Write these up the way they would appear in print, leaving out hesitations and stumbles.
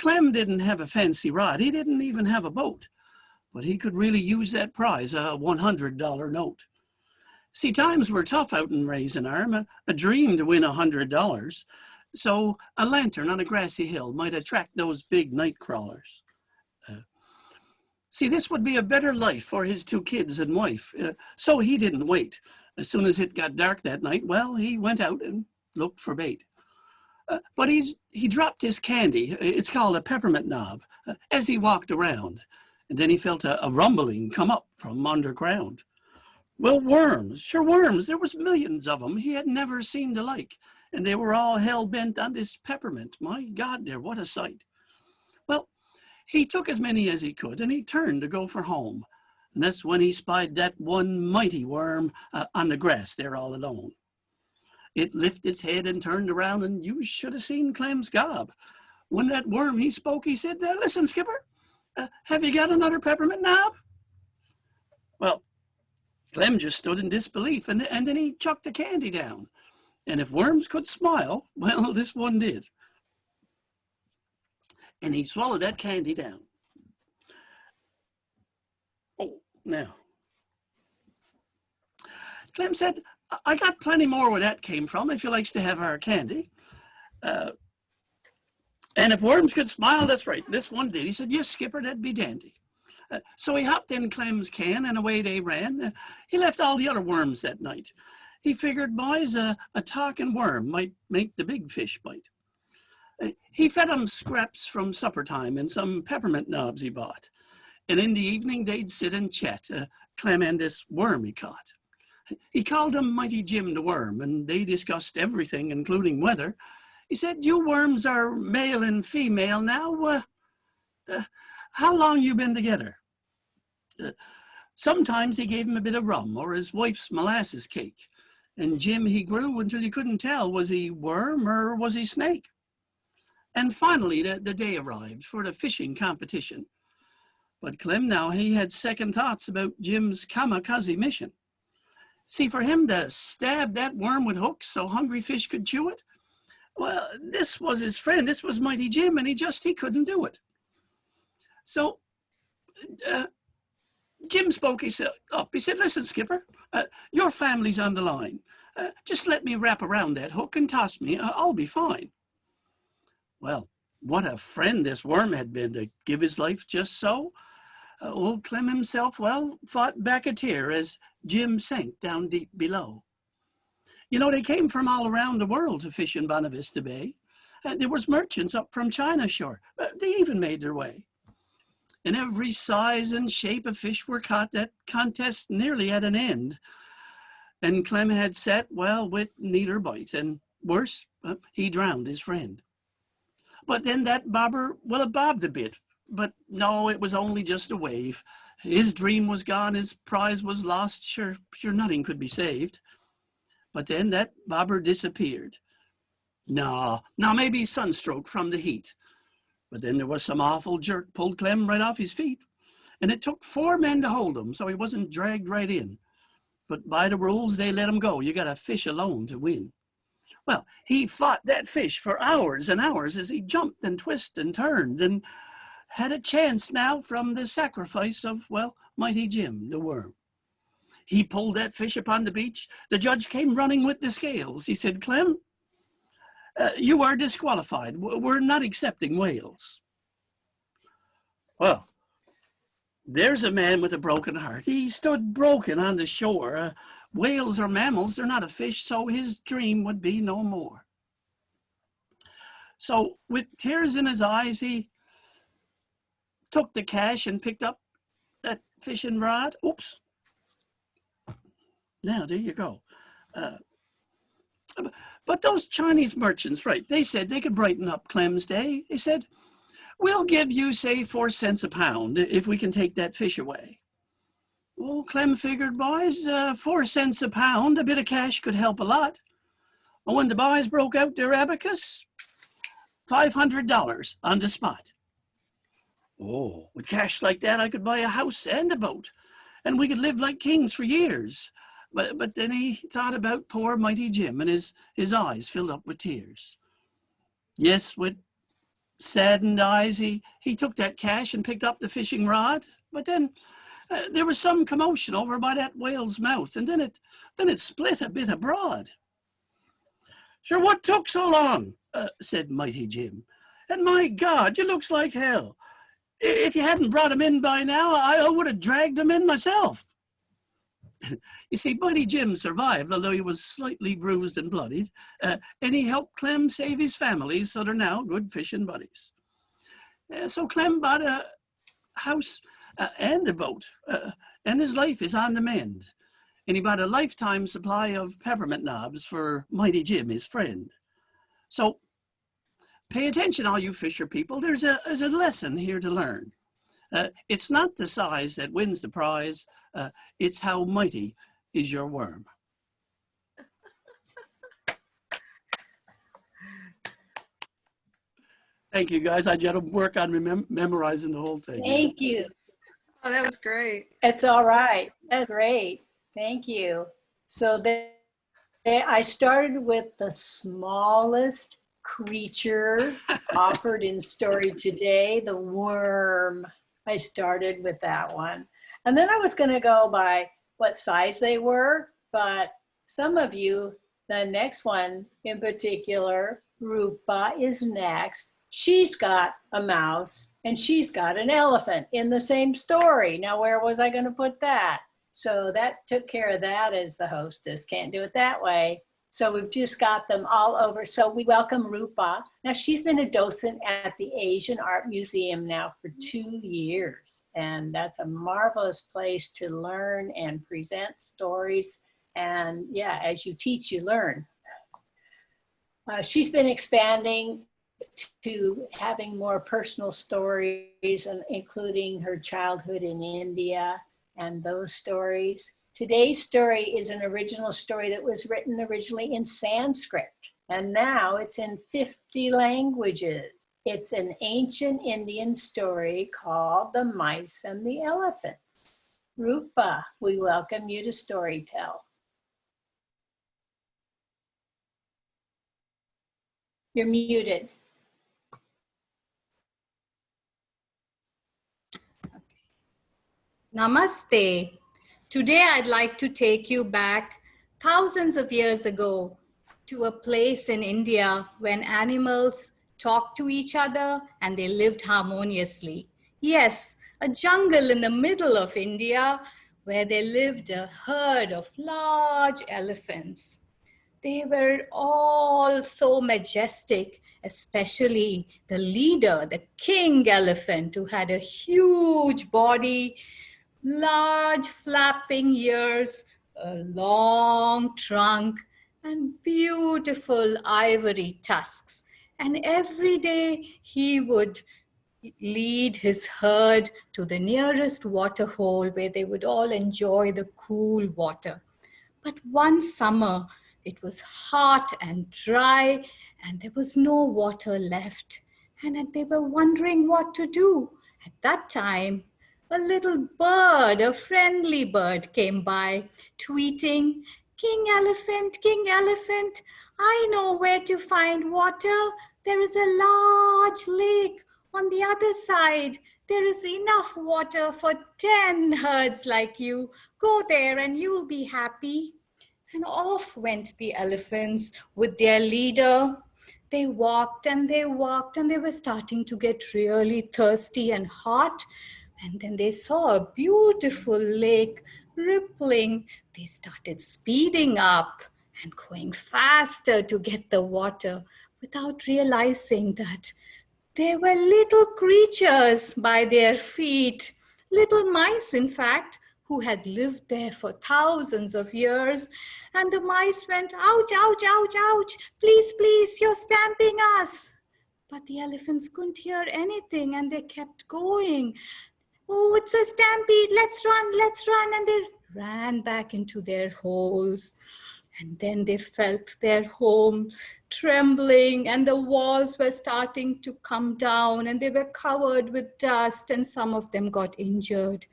Clem didn't have a fancy rod. He didn't even have a boat, but he could really use that prize, a $100 note. See, times were tough out in Raisin Arm, a dream to win $100. So a lantern on a grassy hill might attract those big night crawlers. See, this would be a better life for his 2 kids and wife. So he didn't wait. As soon as it got dark that night, well, he went out and looked for bait. But he dropped his candy, it's called a peppermint knob, as he walked around. And then he felt a rumbling come up from underground. Well, worms, sure worms, there was millions of them he had never seen the like. And they were all hell-bent on this peppermint. My God, there, what a sight. Well, he took as many as he could, and he turned to go for home. And that's when he spied that one mighty worm on the grass there all alone. It lifted its head and turned around, and you should have seen Clem's gob. When that worm, he spoke, he said, listen, Skipper, have you got another peppermint knob? Well, Clem just stood in disbelief, and then he chucked the candy down. And if worms could smile, well, this one did. And he swallowed that candy down. Oh, now. Clem said, I got plenty more where that came from if he likes to have our candy. And if worms could smile, that's right, this one did. He said, yes, Skipper, that'd be dandy. So he hopped in Clem's can and away they ran. He left all the other worms that night. He figured, boys, a talking worm might make the big fish bite. He fed them scraps from supper time and some peppermint knobs he bought. And in the evening, they'd sit and chat, Clem and this worm he caught. He called him Mighty Jim the Worm, and they discussed everything, including weather. He said, you worms are male and female now. How long you been together? Sometimes he gave him a bit of rum or his wife's molasses cake. And Jim, he grew until you couldn't tell, was he worm or was he snake? And finally, the day arrived for the fishing competition. But Clem now, he had second thoughts about Jim's kamikaze mission. See, for him to stab that worm with hooks so hungry fish could chew it, well, this was his friend, this was Mighty Jim, and he couldn't do it. So Jim spoke he said, listen, Skipper, your family's on the line. Just let me wrap around that hook and toss me. I'll be fine. Well, what a friend this worm had been to give his life just so. Old Clem himself, well, fought back a tear as Jim sank down deep below. You know, they came from all around the world to fish in Bonavista Bay. There was merchants up from China shore. They even made their way. In every size and shape of fish were caught. That contest nearly at an end. And Clem had sat, well, with neither bite, and worse, he drowned his friend. But then that bobber, well, it bobbed a bit, but no, it was only just a wave. His dream was gone, his prize was lost, sure nothing could be saved. But then that bobber disappeared. No, maybe sunstroke from the heat. But then there was some awful jerk, pulled Clem right off his feet. And it took 4 men to hold him, so he wasn't dragged right in. But by the rules, they let him go. You got to fish alone to win. Well, he fought that fish for hours and hours as he jumped and twisted and turned and had a chance now from the sacrifice of, well, Mighty Jim, the worm. He pulled that fish upon the beach. The judge came running with the scales. He said, Clem, you are disqualified. We're not accepting whales. Well, there's a man with a broken heart. He stood broken on the shore. Whales are mammals, they're not a fish, so his dream would be no more. So with tears in his eyes, he took the cash and picked up that fishing rod. Oops. Now, there you go. But those Chinese merchants, right, they said they could brighten up Clem's day. They said, we'll give you, say, 4 cents a pound if we can take that fish away. Well, Clem figured, boys, 4 cents a pound, a bit of cash could help a lot. And when the boys broke out their abacus, $500 on the spot. Oh, with cash like that, I could buy a house and a boat, and we could live like kings for years. But then he thought about poor Mighty Jim, and his eyes filled up with tears. Yes, with saddened eyes, he took that cash and picked up the fishing rod. But then there was some commotion over by that whale's mouth, and then it split a bit abroad. Sure, what took so long? Said Mighty Jim. And my God, you looks like hell. If you hadn't brought him in by now, I would have dragged him in myself. You see, Mighty Jim survived, although he was slightly bruised and bloodied, and he helped Clem save his family, so they're now good fishing buddies. So Clem bought a house and a boat, and his life is on the mend. And he bought a lifetime supply of peppermint knobs for Mighty Jim, his friend. So pay attention, all you fisher people. There's a lesson here to learn. It's not the size that wins the prize. It's how mighty is your worm. Thank you, guys. I got to work on memorizing the whole thing. Thank you. Oh, that was great. It's all right. That's great. Thank you. So I started with the smallest creature offered in story today, the worm. I started with that one. And then I was going to go by what size they were, but some of you, the next one in particular, Rupa is next. She's got a mouse and she's got an elephant in the same story. Now, where was I going to put that? So that took care of that as the hostess. Can't do it that way. So we've just got them all over. So we welcome Rupa. Now she's been a docent at the Asian Art Museum now for 2 years. And that's a marvelous place to learn and present stories. And yeah, as you teach, you learn. She's been expanding to having more personal stories, and including her childhood in India and those stories. Today's story is an original story that was written originally in Sanskrit, and now it's in 50 languages. It's an ancient Indian story called The Mice and the Elephants. Rupa, we welcome you to Storytell. You're muted. Namaste. Today I'd like to take you back thousands of years ago to a place in India when animals talked to each other and they lived harmoniously. Yes, a jungle in the middle of India where there lived a herd of large elephants. They were all so majestic, especially the leader, the king elephant, who had a huge body, large flapping ears, a long trunk, and beautiful ivory tusks. And every day he would lead his herd to the nearest water hole where they would all enjoy the cool water. But one summer, it was hot and dry, and there was no water left. And they were wondering what to do. At that time, a little bird, a friendly bird, came by, tweeting, King Elephant, I know where to find water. There is a large lake on the other side. There is enough water for 10 herds like you. Go there and you'll be happy. And off went the elephants with their leader. They walked and they walked, and they were starting to get really thirsty and hot. And then they saw a beautiful lake rippling. They started speeding up and going faster to get the water without realizing that there were little creatures by their feet, little mice, in fact, who had lived there for thousands of years. And the mice went, ouch, ouch, ouch, ouch, please, please, you're stamping us. But the elephants couldn't hear anything, and they kept going. Oh, it's a stampede, let's run. And they ran back into their holes. And then they felt their home trembling, and the walls were starting to come down, and they were covered with dust, and some of them got injured.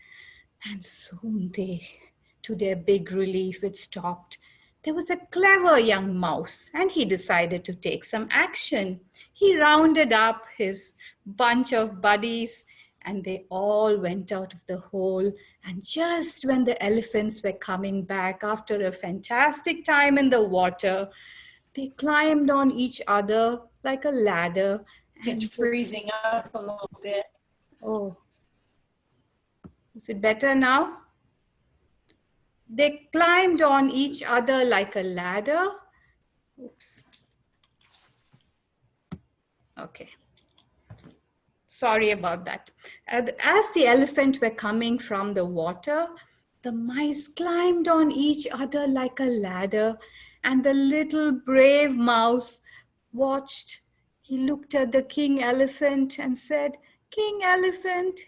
And soon to their big relief, it stopped. There was a clever young mouse, and he decided to take some action. he rounded up his bunch of buddies and they all went out of the hole. And just when the elephants were coming back after a fantastic time in the water, they climbed on each other like a ladder. It's And freezing up a little bit. oh, is it better now? They climbed on each other like a ladder. Oops. Okay. Sorry about that. As the elephant were coming from the water, the mice climbed on each other like a ladder, and the little brave mouse watched. He looked at the king elephant and said, King elephant,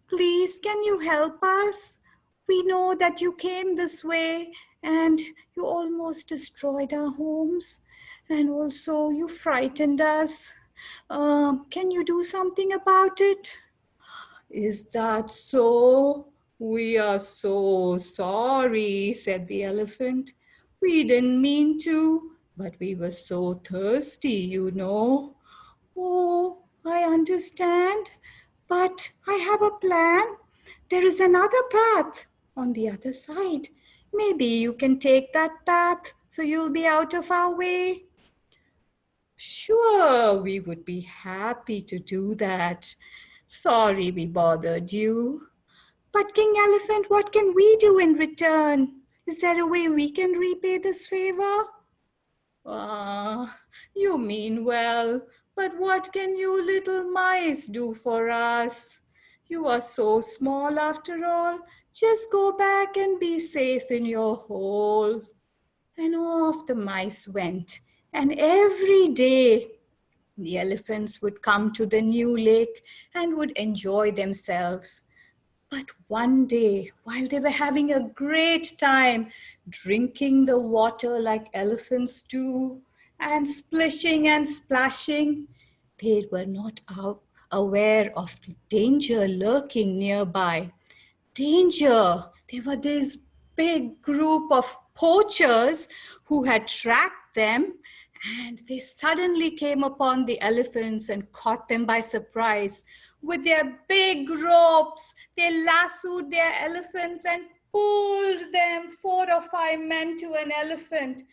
please, can you help us? We know that you came this way and you almost destroyed our homes, and also you frightened us. Can you do something about it? Is that so? We are so sorry, said the elephant. We didn't mean to, but we were so thirsty, you know. Oh, I understand, but I have a plan. There is another path on the other side. Maybe you can take that path so you'll be out of our way. Sure, we would be happy to do that. Sorry we bothered you. But King Elephant, what can we do in return? Is there a way we can repay this favor? You mean well, but what can you little mice do for us? You are so small after all. Just go back and be safe in your hole. And off the mice went. And every day, the elephants would come to the new lake and would enjoy themselves. But one day, while they were having a great time, drinking the water like elephants do, and splishing and splashing, they were not aware of danger lurking nearby. Danger! There were this big group of poachers who had tracked them, and they suddenly came upon the elephants and caught them by surprise. With their big ropes, they lassoed their elephants and pulled them, 4 or 5 men to an elephant.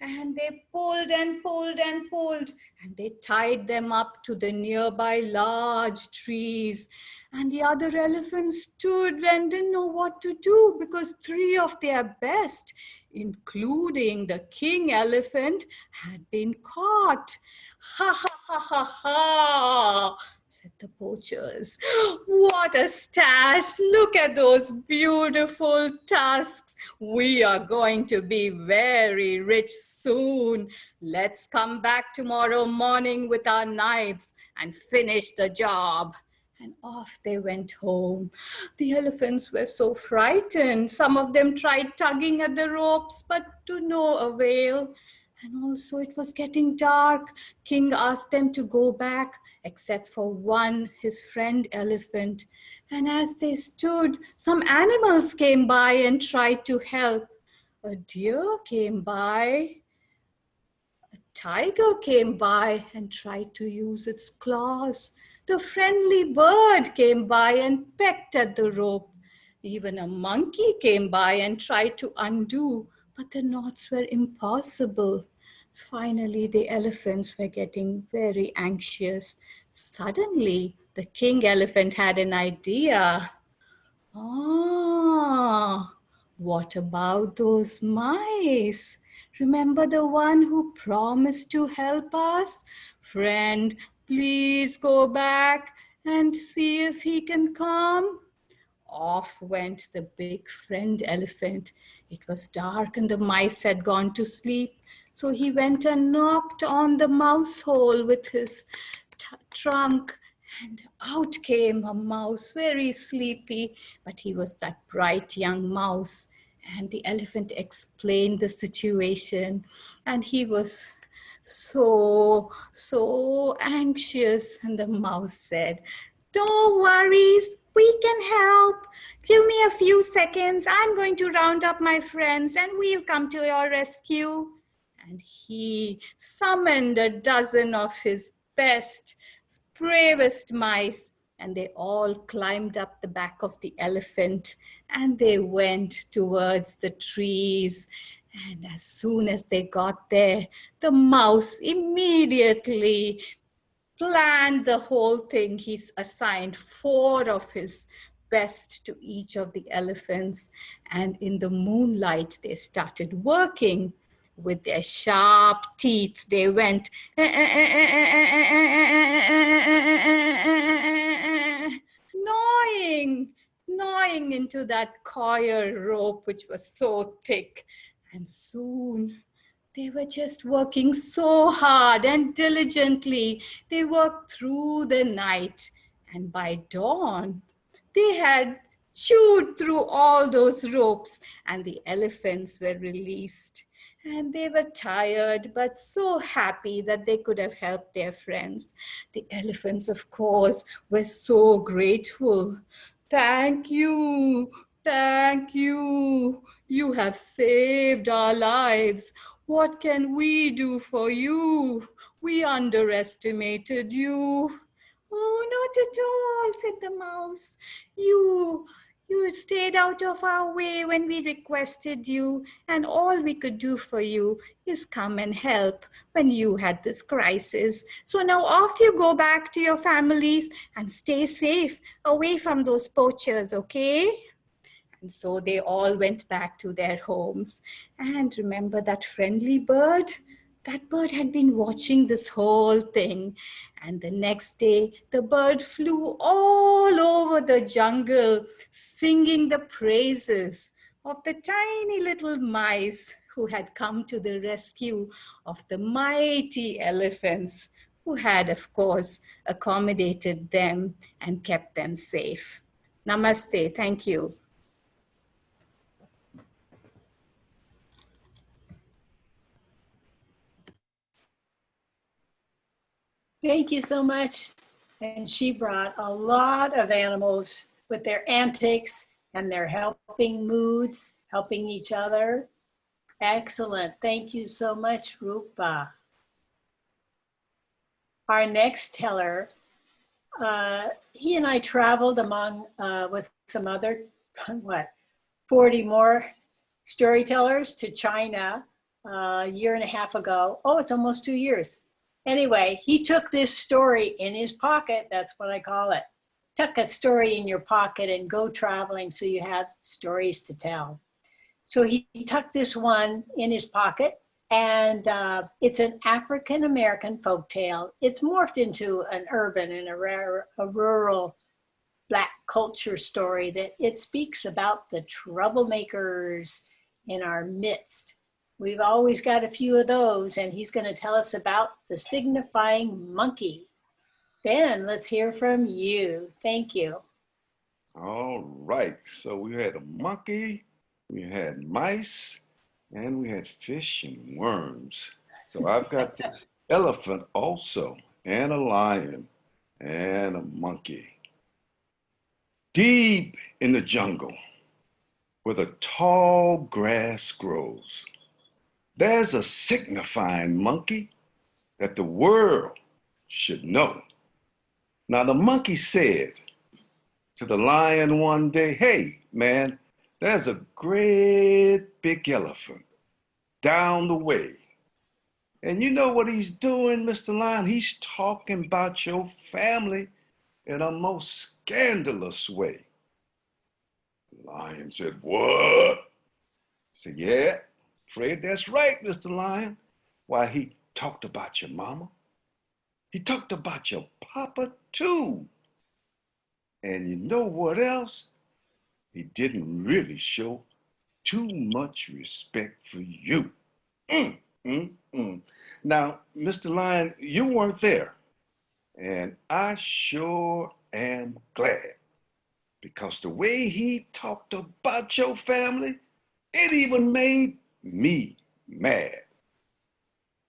And they pulled and pulled and pulled, and they tied them up to the nearby large trees. And the other elephants stood and didn't know what to do because 3 of their best, including the king elephant, had been caught. Ha ha ha ha ha, said the poachers. What a stash! Look at those beautiful tusks. We are going to be very rich soon. Let's come back tomorrow morning with our knives and finish the job. And off they went home. The elephants were so frightened. Some of them tried tugging at the ropes, but to no avail. And also it was getting dark. King asked them to go back, except for one, his friend elephant. And as they stood, some animals came by and tried to help. A deer came by. A tiger came by and tried to use its claws. The friendly bird came by and pecked at the rope. Even a monkey came by and tried to undo, but the knots were impossible. Finally, the elephants were getting very anxious. Suddenly, the king elephant had an idea. What about those mice? Remember the one who promised to help us? Friend, please go back and see if he can come. Off went the big friend elephant. It was dark and the mice had gone to sleep. So he went and knocked on the mouse hole with his trunk, and out came a mouse, very sleepy, but he was that bright young mouse. And the elephant explained the situation, and he was so anxious. And the mouse said, "Don't worry, we can help. Give me a few seconds. I'm going to round up my friends and we'll come to your rescue." and he summoned a dozen of his best, bravest mice, and they all climbed up the back of the elephant, and they went towards the trees. And as soon as they got there, the mouse immediately planned the whole thing. He's assigned 4 of his best to each of the elephants. And in the moonlight, they started working with their sharp teeth. They went gnawing into that coir rope, which was so thick. And soon they were just working so hard and diligently. They worked through the night, and by dawn, they had chewed through all those ropes, and the elephants were released. And they were tired, but so happy that they could have helped their friends. The elephants, of course, were so grateful. Thank you, thank you. You have saved our lives. What can we do for you? We underestimated you. Oh, not at all, said the mouse. You stayed out of our way when we requested you, and all we could do for you is come and help when you had this crisis. So now off you go back to your families and stay safe away from those poachers, okay? And so they all went back to their homes. And remember that friendly bird? That bird had been watching this whole thing. And the next day, the bird flew all over the jungle, singing the praises of the tiny little mice who had come to the rescue of the mighty elephants, who had, of course, accommodated them and kept them safe. Namaste. Thank you. Thank you so much. And she brought a lot of animals with their antics and their helping moods, helping each other. Excellent. Thank you so much, Rupa. Our next teller, he and I traveled among with some other, 40 more storytellers to China a year and a half ago. Oh, it's almost 2 years. Anyway, he took this story in his pocket. That's what I call it. Tuck a story in your pocket and go traveling so you have stories to tell. So he tucked this one in his pocket, and it's an African-American folktale. It's morphed into an urban and a rural Black culture story that it speaks about the troublemakers in our midst. We've always got a few of those, and he's going to tell us about the signifying monkey. Ben, let's hear from you. Thank you. All right, so we had a monkey, we had mice, and we had fish and worms. So I've got this elephant also, and a lion, and a monkey. Deep in the jungle, where the tall grass grows, there's a signifying monkey that the world should know. Now the monkey said to the lion one day, "Hey, man, there's a great big elephant down the way. And you know what he's doing, Mr. Lion? He's talking about your family in a most scandalous way." The lion said, "What?" He said, "Yeah, afraid that's right, Mr. Lion. Why, he talked about your mama. He talked about your papa too. And you know what else? He didn't really show too much respect for you." Now, Mr. Lion, you weren't there. And I sure am glad, because the way he talked about your family, it even made me mad.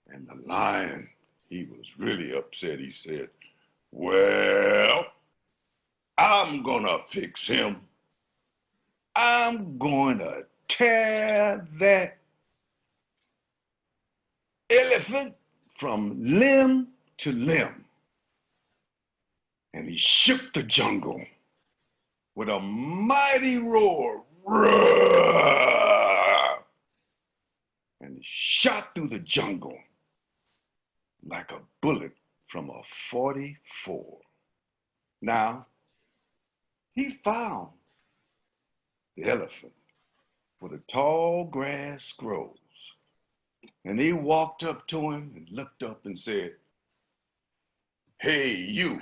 And the lion, he was really upset. He said, "Well, I'm gonna fix him. I'm going to tear that elephant from limb to limb, and he shook the jungle with a mighty roar. Roar! And he shot through the jungle like a bullet from a 44. Now, he found the elephant where the tall grass grows. And he walked up to him and looked up and said, "Hey, you,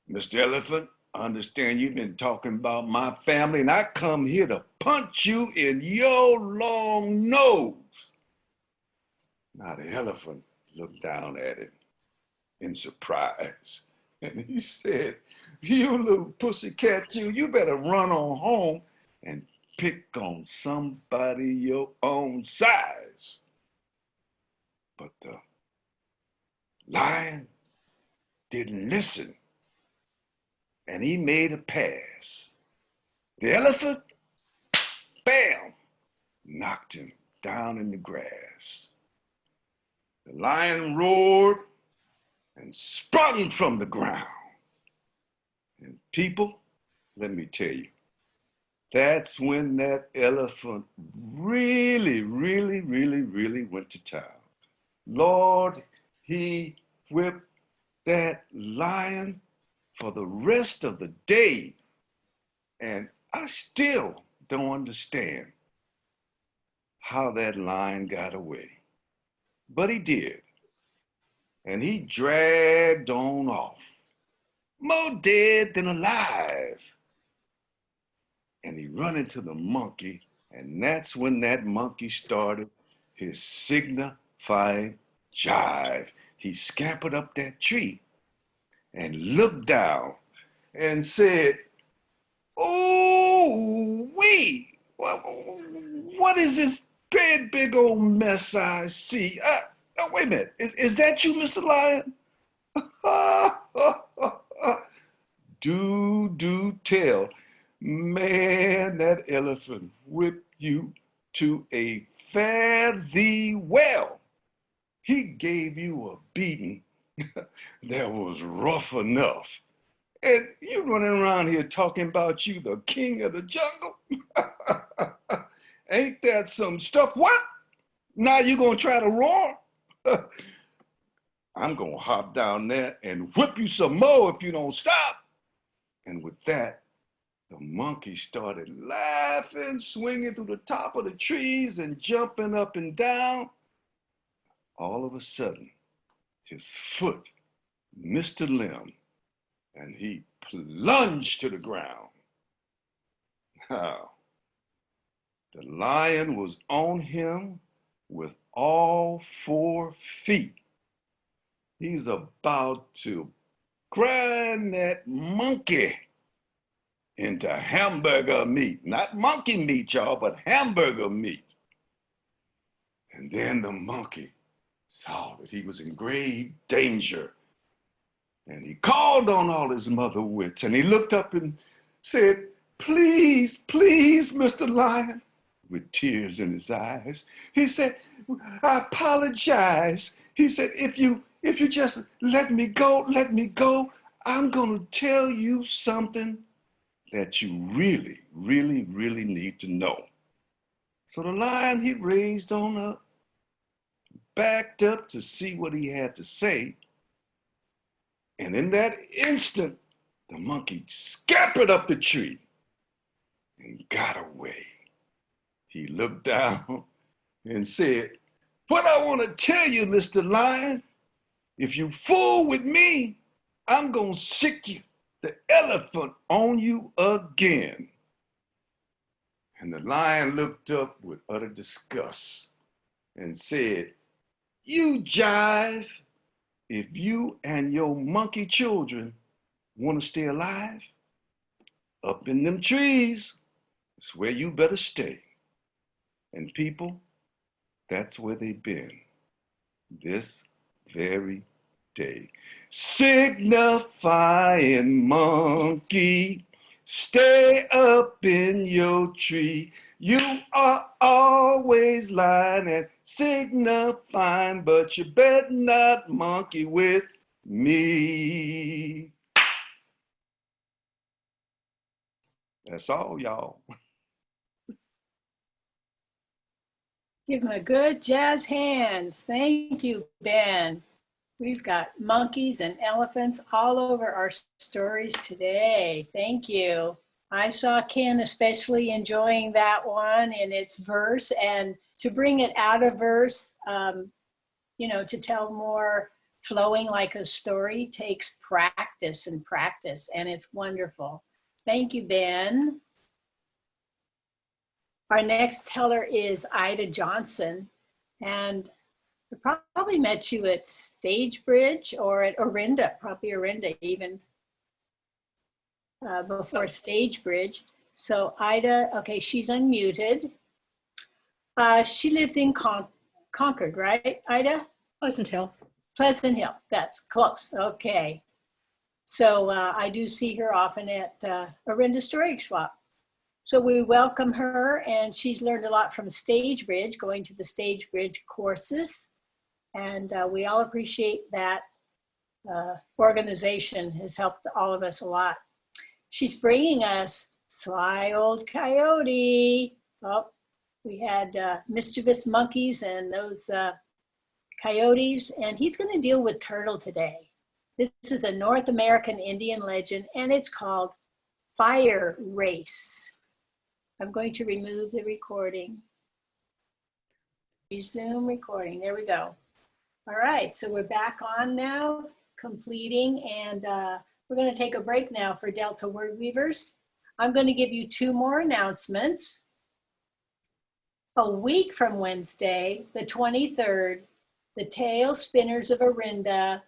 Mr. Elephant, I understand you've been talking about my family, and I come here to punch you in your long nose." Now the elephant looked down at him in surprise, and he said, "You little pussycat, you better run on home and pick on somebody your own size." But the lion didn't listen, and he made a pass. The elephant, bam, knocked him down in the grass. The lion roared and sprung from the ground. And people, let me tell you, that's when that elephant really went to town. Lord, he whipped that lion for the rest of the day. And I still don't understand how that lion got away. But he did. And he dragged on off, more dead than alive. And he run into the monkey, and that's when that monkey started his signifying jive. He scampered up that tree and looked down and said, "Oh, wee, what is this big old mess I see? Wait a minute, is that you, Mr. Lion?" Do tell. Man, that elephant whipped you to a fare thee well. He gave you a beating that was rough enough. And you running around here talking about you the king of the jungle? Ain't that some stuff? What? Now you gonna try to roar? I'm gonna hop down there and whip you some more if you don't stop. And with that, the monkey started laughing, swinging through the top of the trees and jumping up and down. All of a sudden, his foot missed a limb and he plunged to the ground. Now, the lion was on him with all 4 feet. He's about to grind that monkey into hamburger meat. Not monkey meat, y'all, but hamburger meat. And then the monkey saw that he was in grave danger. And he called on all his mother wits, and he looked up and said, "Please, Mr. Lion," with tears in his eyes. He said, "I apologize." He said, if you just let me go, I'm gonna tell you something that you really need to know. So the lion, he raised on up, backed up to see what he had to say. And in that instant, the monkey scampered up the tree and got away. He looked down and said, "What I want to tell you, Mr. Lion, if you fool with me, I'm going to sick you, the elephant on you again." And the lion looked up with utter disgust and said, "You jive, if you and your monkey children want to stay alive, up in them trees is where you better stay." And people, that's where they've been this very day. Signifying monkey, stay up in your tree. You are always lying and signifying, but you better not monkey with me. That's all, y'all. Give him a good jazz hands. Thank you, Ben. We've got monkeys and elephants all over our stories today. Thank you. I saw Ken especially enjoying that one in its verse, and to bring it out of verse, you know, to tell more flowing like a story takes practice and practice, and it's wonderful. Thank you, Ben. Our next teller is Ida Johnson, and I probably met you at Stagebridge or at Orinda, probably Orinda even before Stagebridge. So Ida, okay, she's unmuted. She lives in Concord, right, Ida? Pleasant Hill. Pleasant Hill, that's close, okay. So I do see her often at Orinda Storage Swap. So we welcome her, and she's learned a lot from Stagebridge, going to the Stagebridge courses. And we all appreciate that organization has helped all of us a lot. She's bringing us Sly Old Coyote. Oh, we had mischievous monkeys and those coyotes, and he's going to deal with turtle today. This is a North American Indian legend, and it's called Fire Race. I'm going to remove the recording. Resume recording. There we go. All right, so we're back on now, completing, and we're going to take a break now for Delta Wordweavers. I'm going to give you 2 more announcements. A week from Wednesday, the 23rd, the Tail Spinners of Orinda,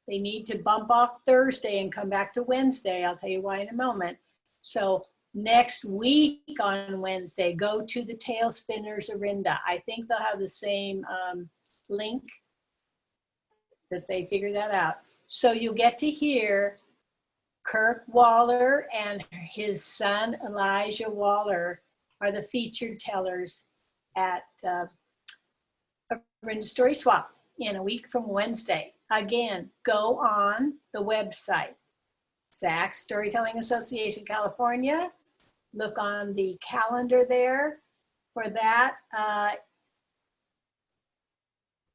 they need to bump off Thursday and come back to Wednesday. I'll tell you why in a moment. So next week on Wednesday, go to the Tail Spinners Orinda. I think they'll have the same link that they figure that out. So you'll get to hear Kirk Waller and his son Elijah Waller are the featured tellers at Orinda Story Swap in a week from Wednesday. Again, go on the website, Zach Storytelling Association California. Look on the calendar there for that.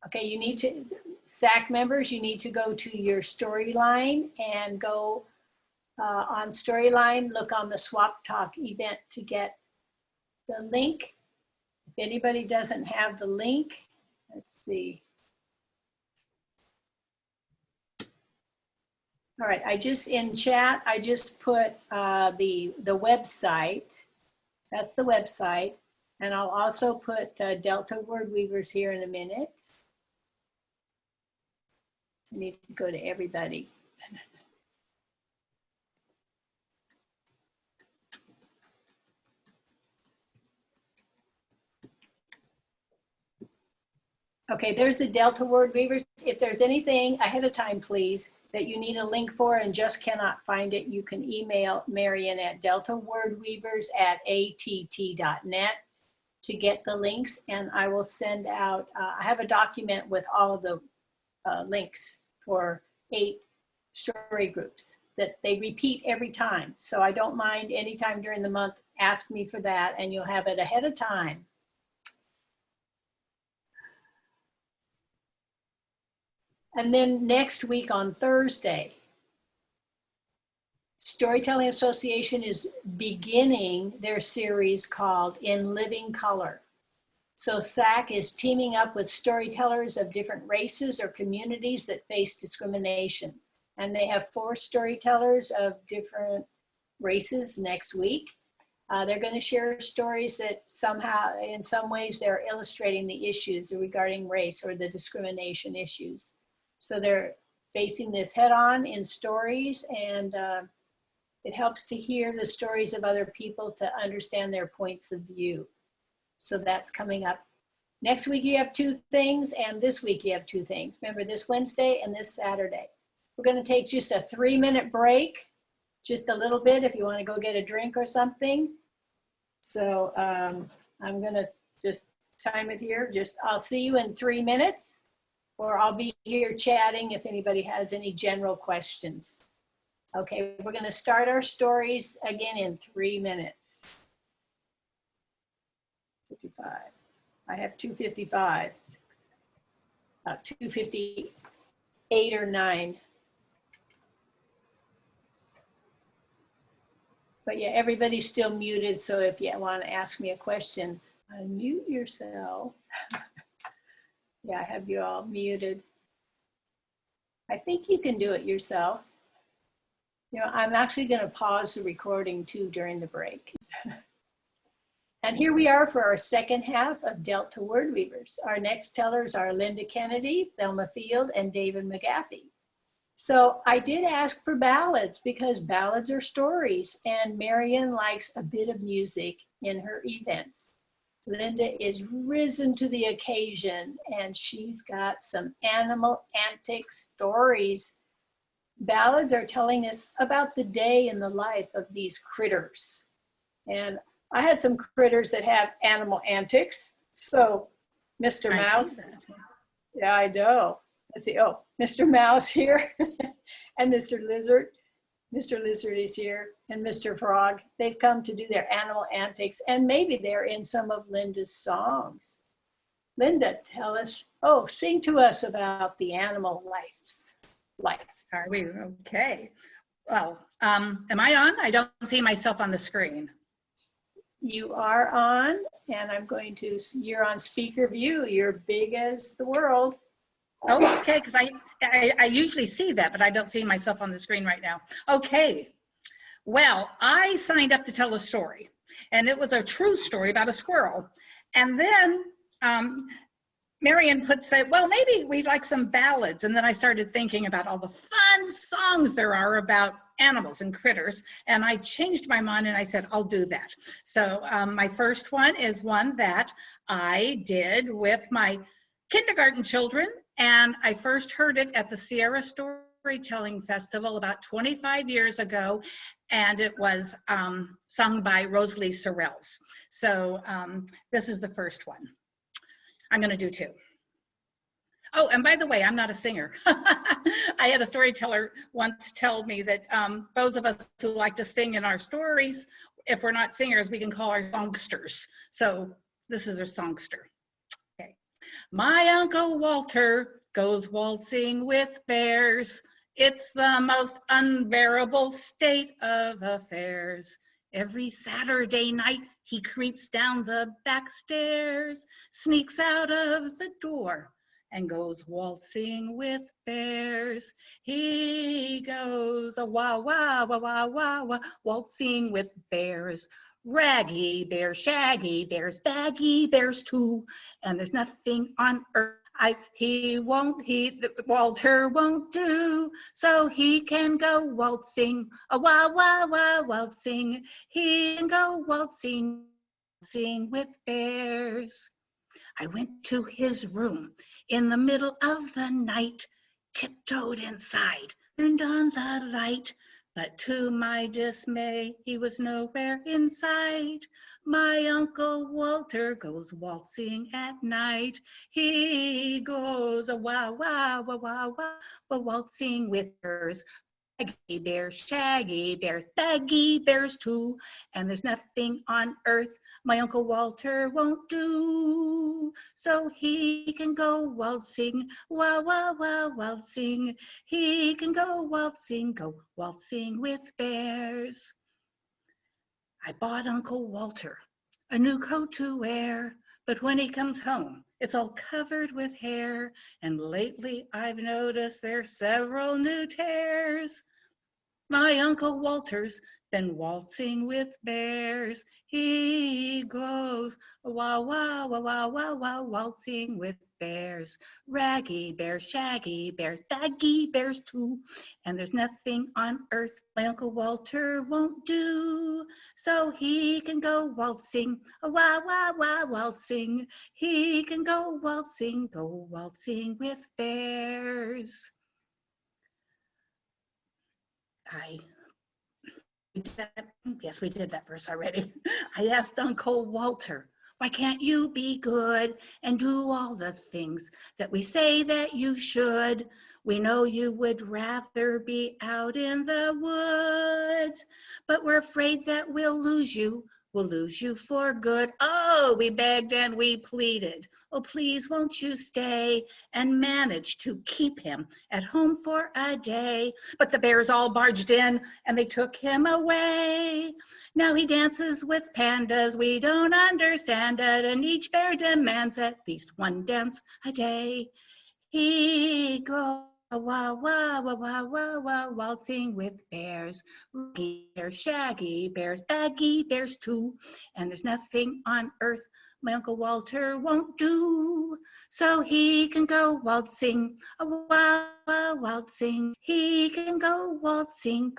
Okay, you need to, SAC members, you need to go to your Storyline and go on Storyline, look on the Swap Talk event to get the link. If anybody doesn't have the link, let's see. All right, I just, in chat, I just put the website. That's the website. And I'll also put Delta Wordweavers here in a minute. I need to go to everybody. Okay, there's the Delta Wordweavers. If there's anything ahead of time, please, that you need a link for and just cannot find it, you can email Marion at deltawordweavers@att.net to get the links, and I will send out, I have a document with all of the links for 8 story groups that they repeat every time. So I don't mind anytime during the month, ask me for that and you'll have it ahead of time. And then next week on Thursday, Storytelling Association is beginning their series called In Living Color. So SAC is teaming up with storytellers of different races or communities that face discrimination. And they have 4 storytellers of different races next week. They're going to share stories that somehow, in some ways, they're illustrating the issues regarding race or the discrimination issues. So they're facing this head on in stories, and it helps to hear the stories of other people to understand their points of view. So that's coming up. Next week you have 2 things, and this week you have 2 things. Remember, this Wednesday and this Saturday. We're going to take just a 3-minute break, just a little bit if you want to go get a drink or something. So I'm gonna just time it here. I'll see you in 3 minutes, or I'll be here chatting if anybody has any general questions. Okay, we're gonna start our stories again in 3 minutes. 55. I have 2:55. 2:58 or 9. But yeah, everybody's still muted, so if you want to ask me a question, unmute yourself. Yeah, I have you all muted. I think you can do it yourself. You know, I'm actually going to pause the recording too during the break. And here we are for our second half of Delta Wordweavers. Our next tellers are Linda Kennedy, Thelma Field, and David McGathy. So I did ask for ballads because ballads are stories, and Marion likes a bit of music in her events. Linda is risen to the occasion, and she's got some animal antic stories. Ballads are telling us about the day in the life of these critters. And I had some critters that have animal antics. So Mr. Mouse, yeah, I know. Let's see, oh, Mr. Mouse here and Mr. Lizard. Mr. Lizard is here and Mr. Frog. They've come to do their animal antics, and maybe they're in some of Linda's songs. Linda, tell us, sing to us about the animal life. Are we okay? Well, am I on? I don't see myself on the screen. You are on, and you're on speaker view. You're big as the world. Oh, okay, because I usually see that, but I don't see myself on the screen right now. Okay, well, I signed up to tell a story, and it was a true story about a squirrel. And then Marion said, well, maybe we'd like some ballads. And then I started thinking about all the fun songs there are about animals and critters. And I changed my mind and I said, I'll do that. So my first one is one that I did with my kindergarten children. And I first heard it at the Sierra Storytelling Festival about 25 years ago. And it was sung by Rosalie Sorrells. So this is the first one. I'm going to do two. Oh, and by the way, I'm not a singer. I had a storyteller once tell me that those of us who like to sing in our stories, if we're not singers, we can call our songsters. So this is a songster. Okay. My Uncle Walter goes waltzing with bears. It's the most unbearable state of affairs. Every Saturday night, he creeps down the back stairs, sneaks out of the door, and goes waltzing with bears. He goes wah, wah, wah, wah, wah, wah, waltzing with bears. Raggy bears, shaggy bears, baggy bears too, and there's nothing on earth Walter won't do, so he can go waltzing, a wah, wah, wah, waltzing. He can go waltzing with bears. I went to his room in the middle of the night, tiptoed inside, turned on the light, but to my dismay, he was nowhere in sight. My Uncle Walter goes waltzing at night. He goes a wah, wah, wah, wah, wah, waltzing with bears. Baggy bears, shaggy bears, baggy bears too. And there's nothing on earth my Uncle Walter won't do. So he can go waltzing, wah, wah, wah, waltzing. He can go waltzing with bears. I bought Uncle Walter a new coat to wear, but when he comes home, it's all covered with hair, and lately I've noticed there's several new tears. My Uncle Walter's been waltzing with bears. He goes wah, wah, wah, wah, wah, wah, waltzing with bears. Raggy bears, shaggy bears, baggy bears too. And there's nothing on earth my Uncle Walter won't do. So he can go waltzing, wah, wah, wah, waltzing. He can go waltzing with bears. Yes, we did that verse already. I asked Uncle Walter, Why can't you be good and do all the things that we say that you should? We know you would rather be out in the woods, but we're afraid that we'll lose you. We'll lose you for good. Oh, we begged and we pleaded. Oh, please won't you stay, and managed to keep him at home for a day. But the bears all barged in and they took him away. Now he dances with pandas, we don't understand it, and each bear demands at least one dance a day. He goes wah, wah, wah, wah, wah, wah, waltzing with bears. Raggy bears, shaggy bears, baggy bears too. And there's nothing on earth my Uncle Walter won't do. So he can go waltzing, a wah, wah, waltzing. He can go waltzing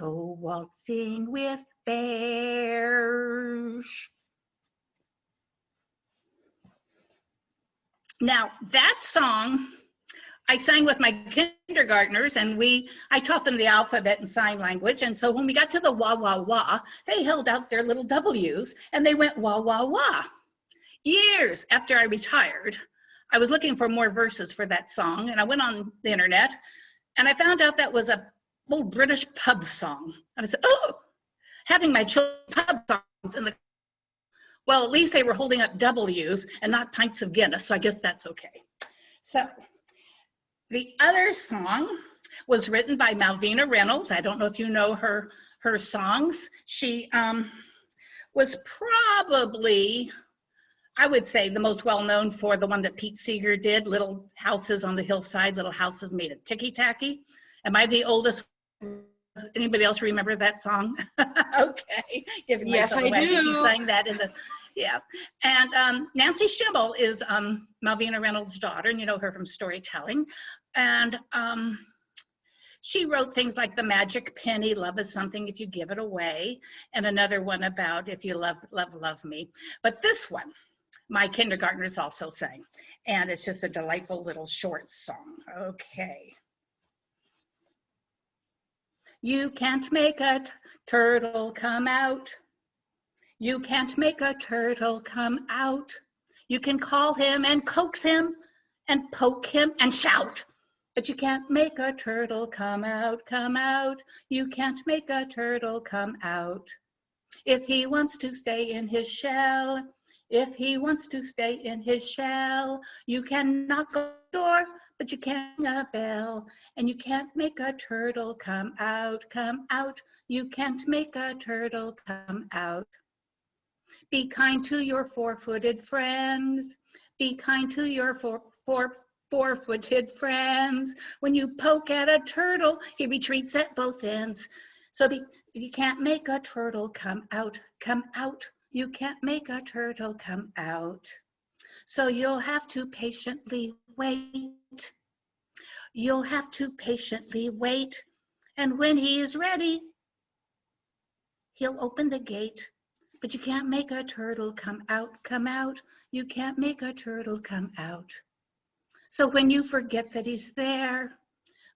with bears. Now that song I sang with my kindergartners, and I taught them the alphabet and sign language. And so when we got to the wah, wah, wah, they held out their little W's and they went wah, wah, wah. Years after I retired, I was looking for more verses for that song, and I went on the internet and I found out that was a old British pub song. And I said, oh, having my children pub songs in the, well, at least they were holding up W's and not pints of Guinness, so I guess that's okay. So the other song was written by Malvina Reynolds. I don't know if you know her songs. She was probably, I would say, the most well-known for the one that Pete Seeger did, Little Houses on the Hillside, Little Houses Made of Ticky-Tacky. Am I the oldest? Anybody else remember that song? Okay, giving Yes, myself I away. do. He sang that in the, yeah. And Nancy Schimmel is Malvina Reynolds' daughter, and you know her from storytelling. And she wrote things like The Magic Penny, Love is Something If You Give It Away, and another one about If You Love, Love, Love Me. But this one, my kindergartners also sang, and it's just a delightful little short song. Okay. You can't make a turtle come out. You can't make a turtle come out. You can call him and coax him and poke him and shout, but you can't make a turtle come out, come out. You can't make a turtle come out. If he wants to stay in his shell, if he wants to stay in his shell, you can knock on the door, but you can't ring a bell, and you can't make a turtle come out, come out. You can't make a turtle come out. Be kind to your four-footed friends. Be kind to your four-footed friends. When you poke at a turtle, he retreats at both ends. So you can't make a turtle come out, come out. You can't make a turtle come out. So you'll have to patiently wait. You'll have to patiently wait. And when he is ready, he'll open the gate. But you can't make a turtle come out, come out. You can't make a turtle come out. So when you forget that he's there,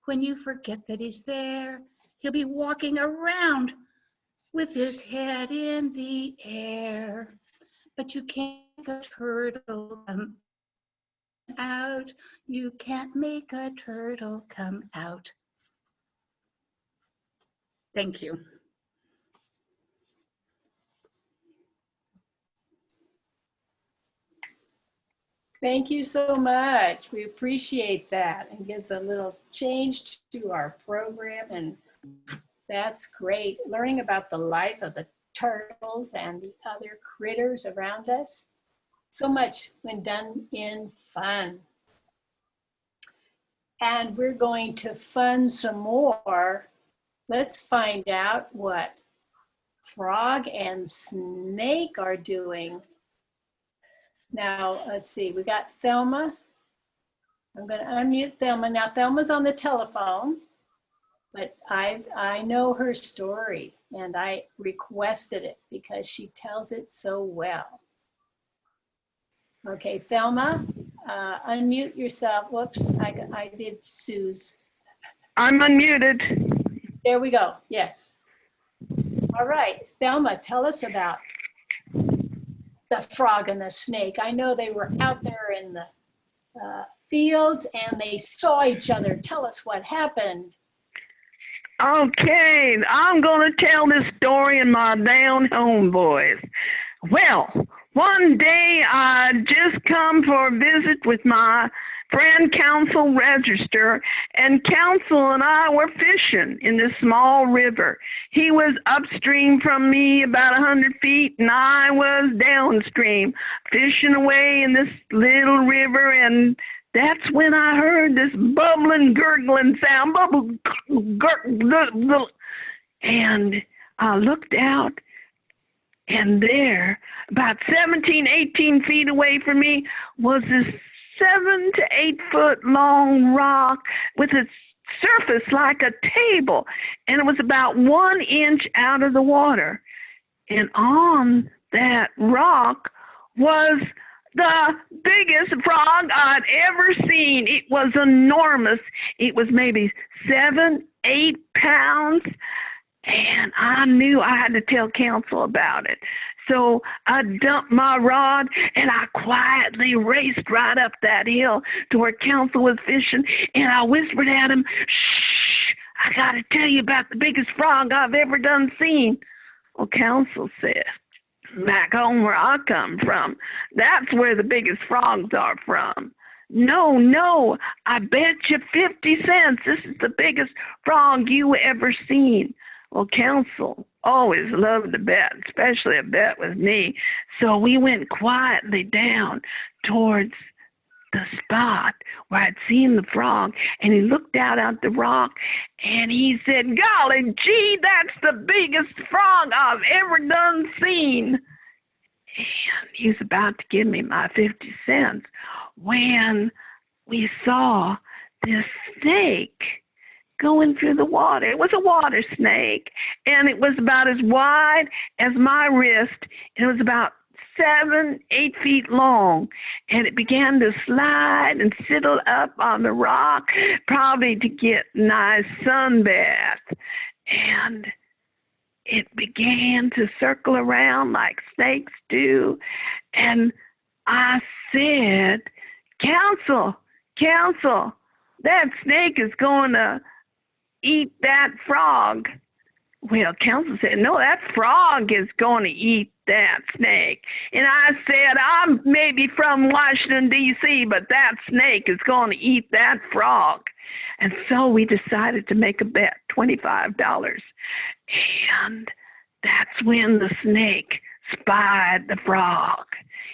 when you forget that he's there, he'll be walking around with his head in the air. But you can't make a turtle come out. You can't make a turtle come out. Thank you. Thank you so much. We appreciate that. It gives a little change to our program, and that's great. Learning about the life of the turtles and the other critters around us. So much when done in fun. And we're going to fun some more. Let's find out what Frog and Snake are doing. Now, let's see, we got Thelma. I'm going to unmute Thelma. Now, Thelma's on the telephone, but I know her story, and I requested it because she tells it so well. Okay, Thelma, unmute yourself. Whoops, I did Sue's. I'm unmuted. There we go, yes. All right, Thelma, tell us about the frog and the snake. I know they were out there in the fields and they saw each other. Tell us what happened. Okay, I'm going to tell this story in my down home voice. Well, one day I just come for a visit with my friend Council Register, and Council and I were fishing in this small river. He was upstream from me about 100 feet, and I was downstream, fishing away in this little river, and that's when I heard this bubbling, gurgling sound, and I looked out, and there, about 17, 18 feet away from me, was this 7 to 8 foot long rock with its surface like a table, and it was about 1 inch out of the water. And on that rock was the biggest frog I'd ever seen. It was enormous. It was maybe 7, 8 pounds. And I knew I had to tell Council about it. So I dumped my rod and I quietly raced right up that hill to where Council was fishing. And I whispered at him, "Shh, I got to tell you about the biggest frog I've ever done seen." Well, Council said, "Back home where I come from, that's where the biggest frogs are from." No, I bet you 50 cents this is the biggest frog you ever seen." Well, Council always loved to bet, especially a bet with me. So we went quietly down towards the spot where I'd seen the frog, and he looked out at the rock, and he said, "Golly gee, that's the biggest frog I've ever done seen." And he was about to give me my 50 cents when we saw this snake going through the water. It was a water snake, and it was about as wide as my wrist, and it was about 7, 8 feet long, and it began to slide and settle up on the rock, probably to get a nice sunbath. And it began to circle around like snakes do. And I said, Council, that snake is going to eat that frog." Well, Council said, "No, that frog is going to eat that snake." And I said, "I'm maybe from Washington, D.C., but that snake is going to eat that frog." And so we decided to make a bet, $25. And that's when the snake spied the frog.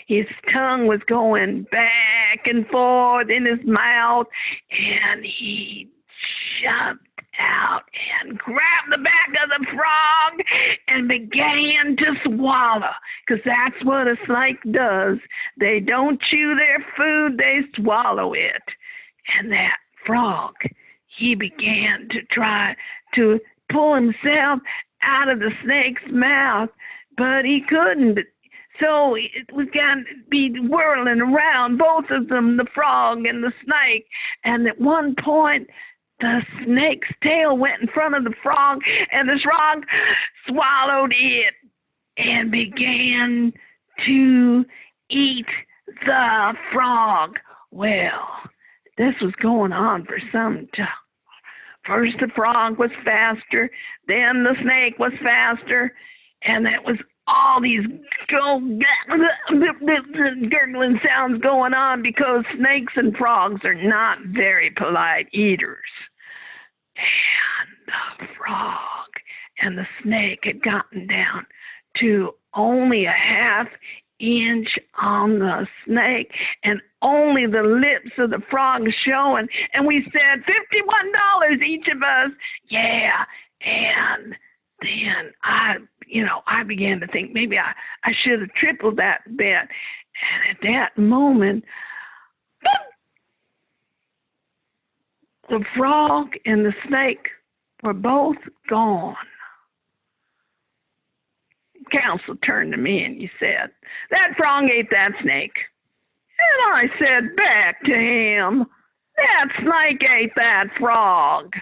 His tongue was going back and forth in his mouth, and he jumped out and grabbed the back of the frog and began to swallow, because that's what a snake does. They don't chew their food, they swallow it. And that frog, he began to try to pull himself out of the snake's mouth, but he couldn't. So it was going to be whirling around, both of them, the frog and the snake. And at one point, the snake's tail went in front of the frog, and the frog swallowed it and began to eat the frog. Well, this was going on for some time. First the frog was faster, then the snake was faster, and it was all these gurgling sounds going on, because snakes and frogs are not very polite eaters. And the frog and the snake had gotten down to only a ½ inch on the snake, and only the lips of the frog showing. And we said, $51 each of us. Yeah. And then I began to think maybe I should have tripled that bet. And at that moment, the frog and the snake were both gone. Council turned to me and he said, "That frog ate that snake." And I said back to him, "That snake ate that frog."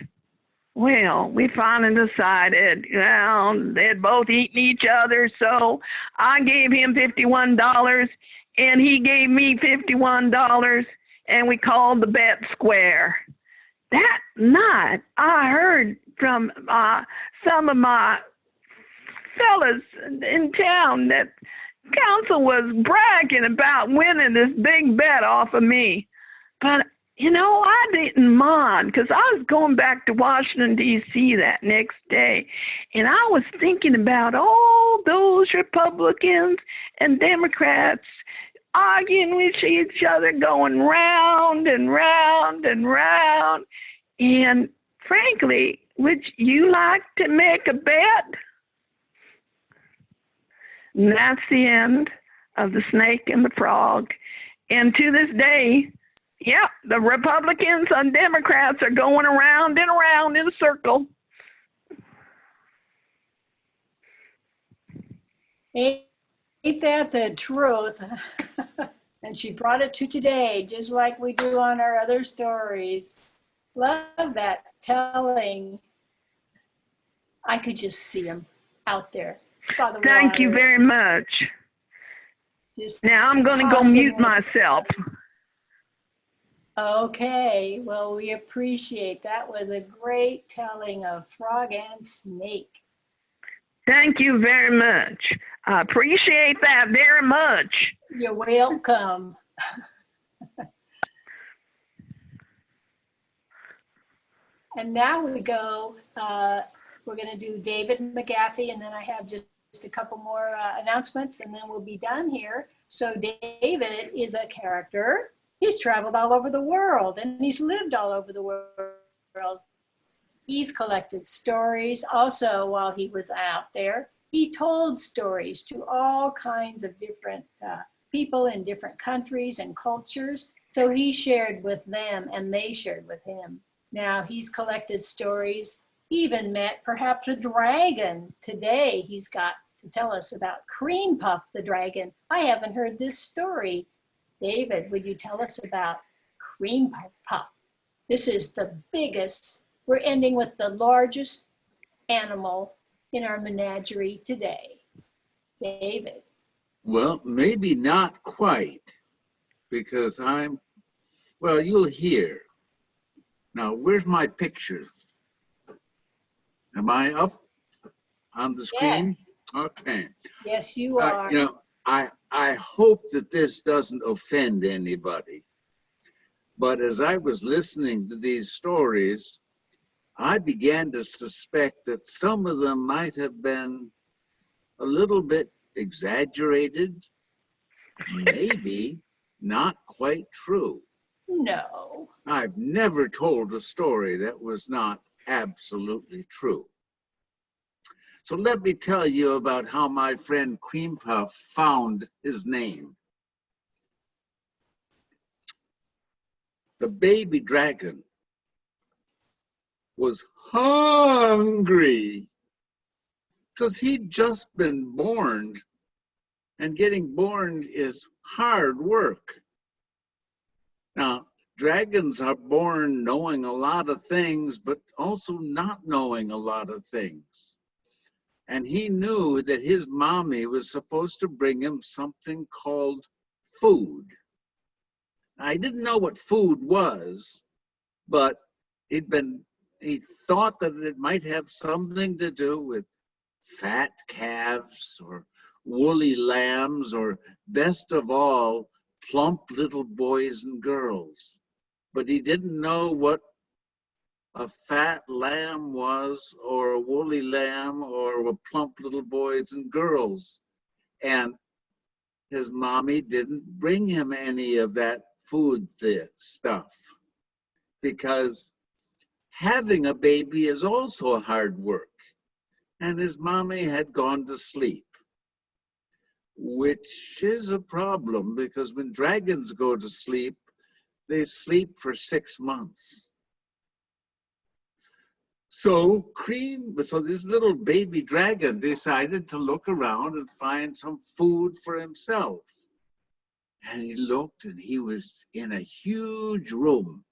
Well, we finally decided, well, they'd both eaten each other, so I gave him $51 and he gave me $51, and we called the bet square. That night, I heard from some of my fellas in town that council was bragging about winning this big bet off of me. But, you know, I didn't mind because I was going back to Washington, D.C. that next day. And I was thinking about all those Republicans and Democrats arguing with each other, going round and round and round. And frankly, would you like to make a bet? And that's the end of The Snake and the Frog. And to this day, yeah, the Republicans and Democrats are going around and around in a circle. Ain't that the truth? And she brought it to today, just like we do on our other stories. Love that telling. I could just see him out there by the Thank you water. very much. Just Now I'm going to go tossing mute it. myself. Okay, well, we appreciate that. Was a great telling of Frog and Snake. Thank you very much. I appreciate that very much. You're welcome. And now we go, we're going to do David McGaffey, and then I have just a couple more announcements, and then we'll be done here. So David is a character. He's traveled all over the world, and he's lived all over the world. He's collected stories. Also, while he was out there, he told stories to all kinds of different people in different countries and cultures. So he shared with them, and they shared with him. Now he's collected stories. He even met perhaps a dragon. Today he's got to tell us about Cream Puff the dragon. I haven't heard this story. David, would you tell us about Cream Puff? This is the biggest. We're ending with the largest animal in our menagerie today. David. Well, maybe not quite, because well, you'll hear. Now, where's my picture? Am I up on the screen? Yes. Okay. Yes, you are. You know, I hope that this doesn't offend anybody. But as I was listening to these stories, I began to suspect that some of them might have been a little bit exaggerated, maybe not quite true. No. I've never told a story that was not absolutely true. So let me tell you about how my friend Cream Puff found his name. The baby dragon was hungry because he'd just been born, and getting born is hard work. Now, dragons are born knowing a lot of things, but also not knowing a lot of things. And he knew that his mommy was supposed to bring him something called food. I didn't know what food was, but he thought that it might have something to do with fat calves or woolly lambs, or best of all, plump little boys and girls. But he didn't know what a fat lamb was, or a woolly lamb, or a plump little boys and girls. And his mommy didn't bring him any of that food stuff, because having a baby is also hard work. And his mommy had gone to sleep, which is a problem, because when dragons go to sleep, they sleep for 6 months. So this little baby dragon decided to look around and find some food for himself. And he looked, and he was in a huge room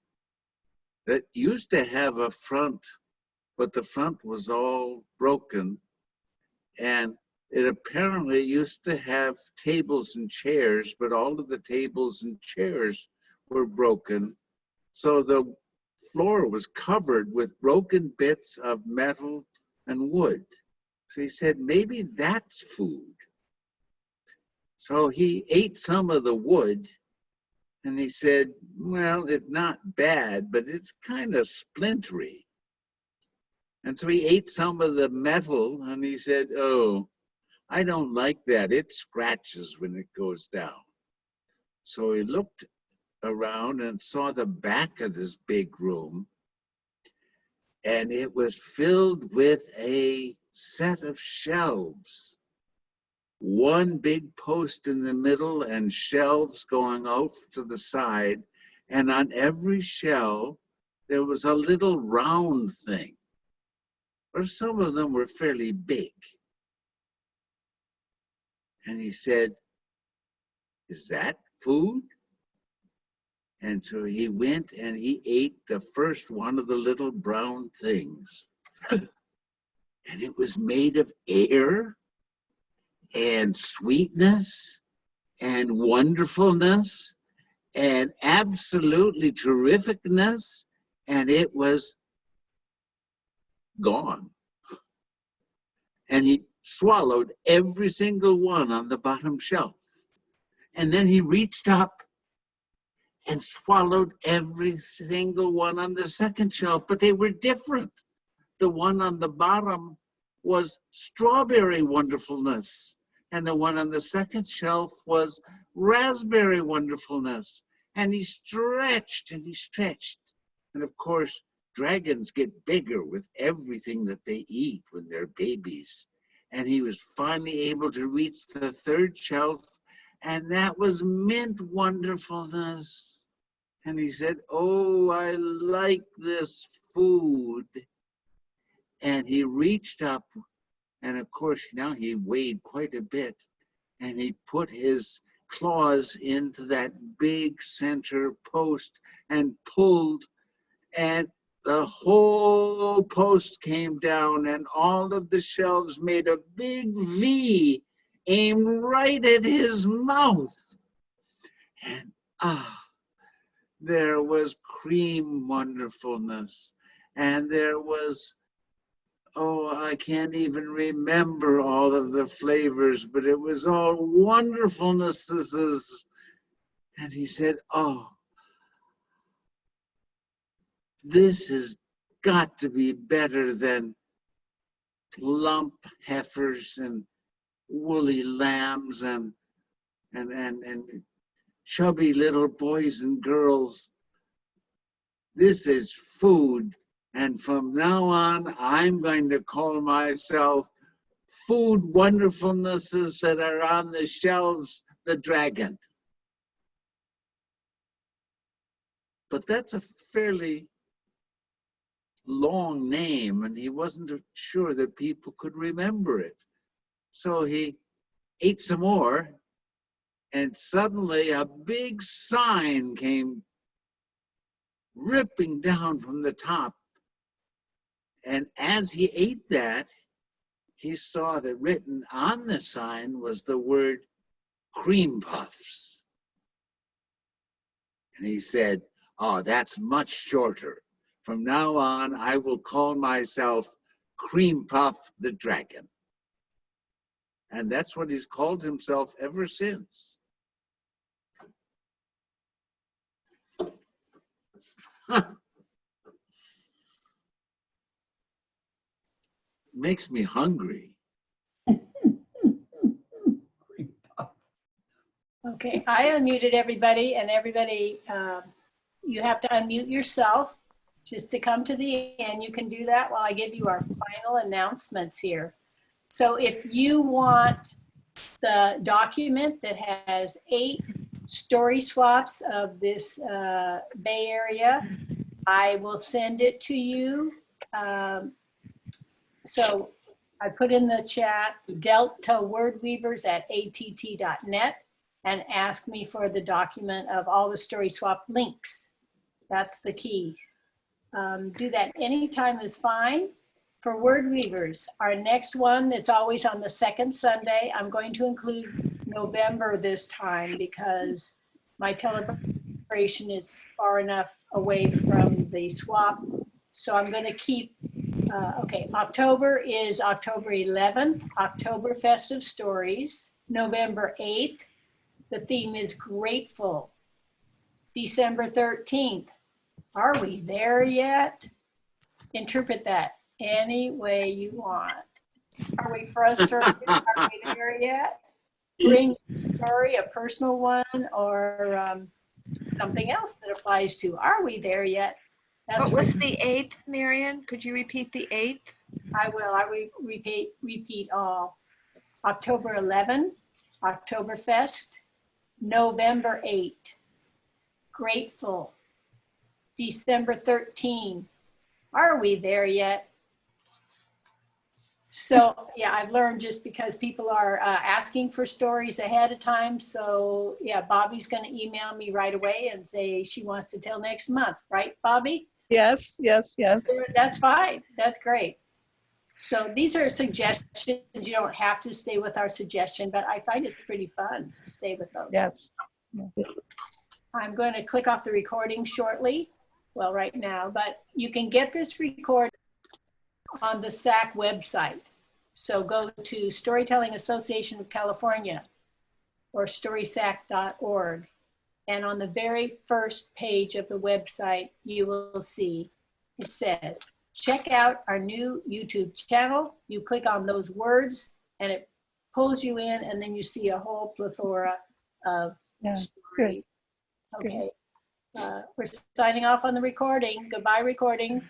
that used to have a front but the front was all broken. And it apparently used to have tables and chairs, but all of the tables and chairs were broken. So the floor was covered with broken bits of metal and wood. So he said, maybe that's food. So he ate some of the wood and he said, well, it's not bad, but it's kind of splintery. And so he ate some of the metal and he said, oh, I don't like that. It scratches when it goes down. So he looked around and saw the back of this big room, and it was filled with a set of shelves. One big post in the middle and shelves going off to the side. And on every shelf, there was a little round thing, or some of them were fairly big. And he said, is that food? And so he went and he ate the first one of the little brown things. And it was made of air and sweetness and wonderfulness and absolutely terrificness. And it was gone. And he swallowed every single one on the bottom shelf. And then he reached up and swallowed every single one on the second shelf, but they were different. The one on the bottom was strawberry wonderfulness, and the one on the second shelf was raspberry wonderfulness. And he stretched and he stretched. And of course, dragons get bigger with everything that they eat when they're babies. And he was finally able to reach the third shelf, and that was mint wonderfulness. And he said, oh, I like this food. And he reached up, and of course, now he weighed quite a bit, and he put his claws into that big center post and pulled, and the whole post came down, and all of the shelves made a big V aimed right at his mouth. And there was cream wonderfulness, and there was, oh, I can't even remember all of the flavors, but it was all wonderfulnesses. And he said, oh, this has got to be better than plump heifers and woolly lambs and chubby little boys and girls. This is food. And from now on, I'm going to call myself Food Wonderfulnesses that are on the shelves, the dragon. But that's a fairly long name, and he wasn't sure that people could remember it. So he ate some more, and suddenly a big sign came ripping down from the top. And as he ate that, he saw that written on the sign was the word cream puffs. And he said, oh, that's much shorter. From now on, I will call myself Cream Puff the Dragon. And that's what he's called himself ever since. Makes me hungry. Okay, I unmuted everybody, and everybody, you have to unmute yourself just to come to the end. You can do that while I give you our final announcements here. So if you want the document that has 8 story swaps of this Bay Area, I will send it to you. So I put in the chat deltawordweavers@att.net and ask me for the document of all the story swap links. That's the key. Do that anytime is fine. For Wordweavers, our next one that's always on the second Sunday, I'm going to include November this time because my celebration is far enough away from the swap. So I'm going to keep, okay, October is October 11th, October Festive Stories, November 8th. The theme is grateful. December 13th, are we there yet? Interpret that any way you want. Are we frustrated? Are we there yet? Bring a story, a personal one, or something else that applies to. Are we there yet? What was the 8th, Marion? Could you repeat the 8th? I will. I will repeat all. October 11, Oktoberfest, November 8, grateful. December 13. Are we there yet? So yeah, I've learned just because people are asking for stories ahead of time. So yeah, Bobby's going to email me right away and say she wants to tell next month, right, Bobby? Yes, yes, yes. That's fine. That's great. So these are suggestions. You don't have to stay with our suggestion, but I find it pretty fun to stay with those. Yes. I'm going to click off the recording shortly. Well, right now, but you can get this recording on the SAC website. So go to Storytelling Association of California or storysac.org. And on the very first page of the website, you will see, it says, check out our new YouTube channel. You click on those words and it pulls you in, and then you see a whole plethora of stories. Okay. We're signing off on the recording. Goodbye, recording.